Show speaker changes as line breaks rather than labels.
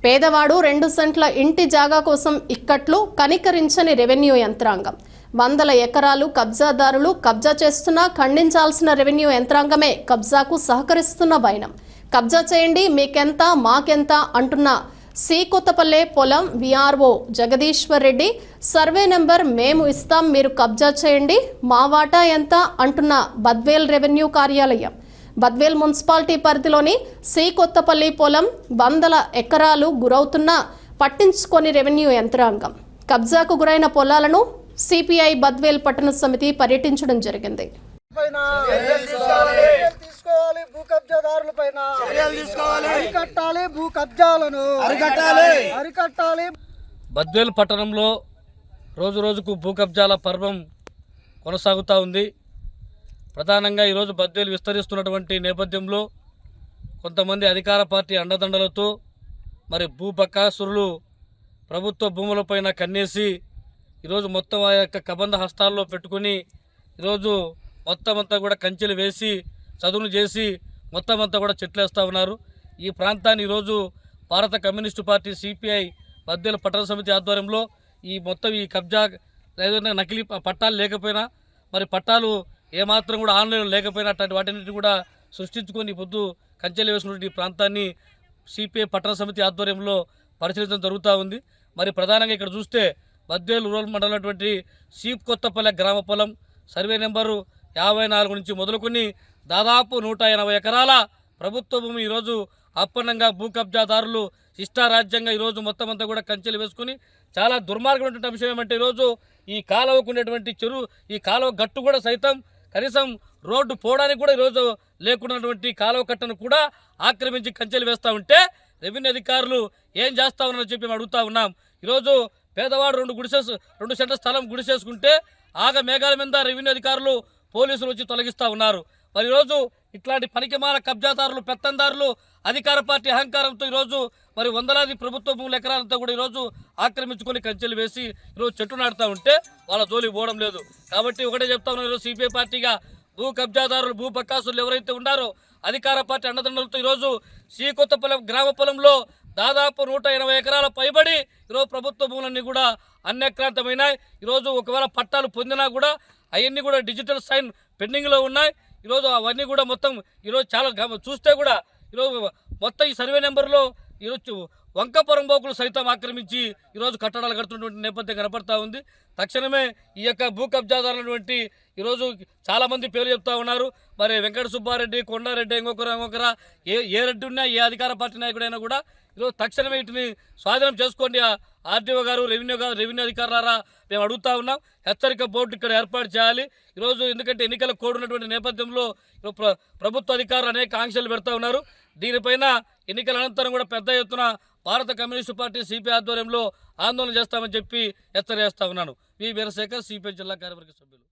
పేదవాడు 2 సెంట్ల ఇంటి జాగా కోసం ఇక్కట్లు కనికరించని రెవెన్యూ యంత్రాంగం. వందల ఎకరాలు కబ్జాదారులు కబ్జా చేస్తున్నా ఖండించాల్సిన రెవెన్యూ యంత్రాంగమే కబ్జాకు సహకరిస్తున్న వైనం. కబ్జా చేయండి, మీకెంత మాకెంత అంటున్న సి కొత్తపల్లె పొలం VRO Jagadishwar Reddy, survey number మేము ఇస్తాం, మీరు కబ్జా చేయండి, మా వాటా ఎంత అంటున్న బద్వేల్ రెవెన్యూ కార్యాలయం. బద్వేల్ మున్సిపాలిటీ పరిధిలోని సి కొత్తపల్లి పొలం వందల ఎకరాలు గురవుతున్నా పట్టించుకొని రెవెన్యూ యంత్రాంగం. కబ్జాకు గురైన పొలాలను సిపిఐ బద్వేల్ పట్టణ సమితి పర్యటించడం జరిగింది.
బద్వేల్ పట్టణంలో రోజు రోజుకు భూ కబ్జాల పర్వం కొనసాగుతూ ఉంది. ప్రధానంగా ఈరోజు బద్వేలు విస్తరిస్తున్నటువంటి నేపథ్యంలో కొంతమంది అధికార పార్టీ అండదండలతో మరి భూబకాసురులు ప్రభుత్వ భూములపైన కన్నేసి ఈరోజు మొత్తం ఆ యొక్క కబంధ హస్తాల్లో పెట్టుకుని ఈరోజు మొత్తం అంతా కూడా కంచెలు వేసి చదువులు చేసి మొత్తం అంతా కూడా చెట్లేస్తూ ఉన్నారు. ఈ ప్రాంతాన్ని ఈరోజు భారత కమ్యూనిస్టు పార్టీ సిపిఐ బద్వేలు పట్టణ సమితి ఆధ్వర్యంలో ఈ కబ్జా ఏదైనా నకిలీ పట్టాలు లేకపోయినా మరి పట్టాలు ఏమాత్రం కూడా ఆన్లైన్లో లేకపోయినా అట్లాంటి వాటిని కూడా సృష్టించుకొని పొద్దు కంచెలు వేసుకున్న ఈ ప్రాంతాన్ని సిపిఐ పట్టణ సమితి ఆధ్వర్యంలో పరిశీలించడం జరుగుతూ ఉంది. మరి ప్రధానంగా ఇక్కడ చూస్తే బద్వేలు రూరల్ మండలం సి కొత్తపల్లె గ్రామ పొలం సర్వే నెంబరు 54 నుంచి మొదలుకొని దాదాపు 180 ఎకరాల ప్రభుత్వ భూమి ఈరోజు అప్పన్నంగా భూ కబ్జాదారులు ఇష్టారాజ్యంగా ఈరోజు మొత్తం అంతా కూడా కంచెలు వేసుకుని చాలా దుర్మార్గమైనటువంటి విషయం ఏమంటే ఈరోజు ఈ కాలువకు ఉండేటువంటి చెరువు ఈ కాలువ గట్టు కూడా సైతం కనీసం రోడ్డు పోవడానికి కూడా ఈరోజు లేకున్నటువంటి కాలువ కట్టను కూడా ఆక్రమించి కంచెలు వేస్తూ ఉంటే రెవెన్యూ అధికారులు ఏం చేస్తా ఉన్నారని చెప్పి మేము అడుగుతా ఉన్నాం. ఈరోజు పేదవాడు 2 సెంట్ల స్థలం గుడిసేసుకుంటే ఆగ మేఘాల మీద రెవెన్యూ అధికారులు పోలీసులు వచ్చి తొలగిస్తూ ఉన్నారు. మరి ఈరోజు ఇట్లాంటి పనికిమాల కబ్జాదారులు పెత్తందారులు అధికార పార్టీ అహంకారంతో ఈరోజు మరి వందలాది ప్రభుత్వ భూముల ఎకరాలంతా కూడా ఈరోజు ఆక్రమించుకొని కంచెలు వేసి ఈరోజు చెట్టు నాటుతూ ఉంటే వాళ్ళ జోలికి పోవడం లేదు. కాబట్టి ఒకటే చెప్తా ఉన్నాం, ఈరోజు సిపిఐ పార్టీగా భూ కబ్జాదారులు భూ బకాసులు ఎవరైతే ఉన్నారో అధికార పార్టీ అండదండలతో ఈరోజు సి కొత్తపల్లి గ్రామ పొలంలో దాదాపు 180 ఎకరాల పైబడి ఈరోజు ప్రభుత్వ భూములన్నీ కూడా అన్యక్రాంతమైనాయి. ఈరోజు ఒకవేళ పట్టాలు పొందినా కూడా అవన్నీ కూడా డిజిటల్ సైన్ పెండింగ్లో ఉన్నాయి. ఈరోజు అవన్నీ కూడా మొత్తం ఈరోజు చాలా చూస్తే కూడా ఈరోజు మొత్తం ఈ సర్వే నెంబర్లో ఈరోజు వంకపురం బోకులు సైతం ఆక్రమించి ఈరోజు కట్టడాలు కడుతున్నటువంటి నేపథ్యం కనపడతా ఉంది. తక్షణమే ఈ యొక్క భూ కబ్జాదారులటువంటి ఈరోజు చాలామంది పేర్లు చెప్తా ఉన్నారు. మరి వెంకట సుబ్బారెడ్డి, కొండారెడ్డి, ఇంకొకరా ఏ రెడ్డి ఉన్నా ఏ అధికార పార్టీ నాయకుడైనా కూడా ఈరోజు తక్షణమే వీటిని స్వాధీనం చేసుకోండి. ఆర్టీఓ గారు, రెవెన్యూ అధికారులారా మేము అడుగుతా ఉన్నాం. హెచ్చరిక బోర్డు ఇక్కడ ఏర్పాటు చేయాలి ఈరోజు. ఎందుకంటే ఎన్నికల కోడ్ ఉన్నటువంటి నేపథ్యంలో ప్రభుత్వ అధికారులు అనేక ఆంక్షలు పెడతా ఉన్నారు. దీనిపైన ఎన్నికల అనంతరం కూడా పెద్ద ఎత్తున భారత కమ్యూనిస్టు పార్టీ సిపిఐ ఆధ్వర్యంలో ఆందోళన చేస్తామని చెప్పి హెచ్చరిస్తా ఉన్నాను. వి వీరశేఖర్, సిపిఐ జిల్లా కార్యవర్గ సభ్యులు.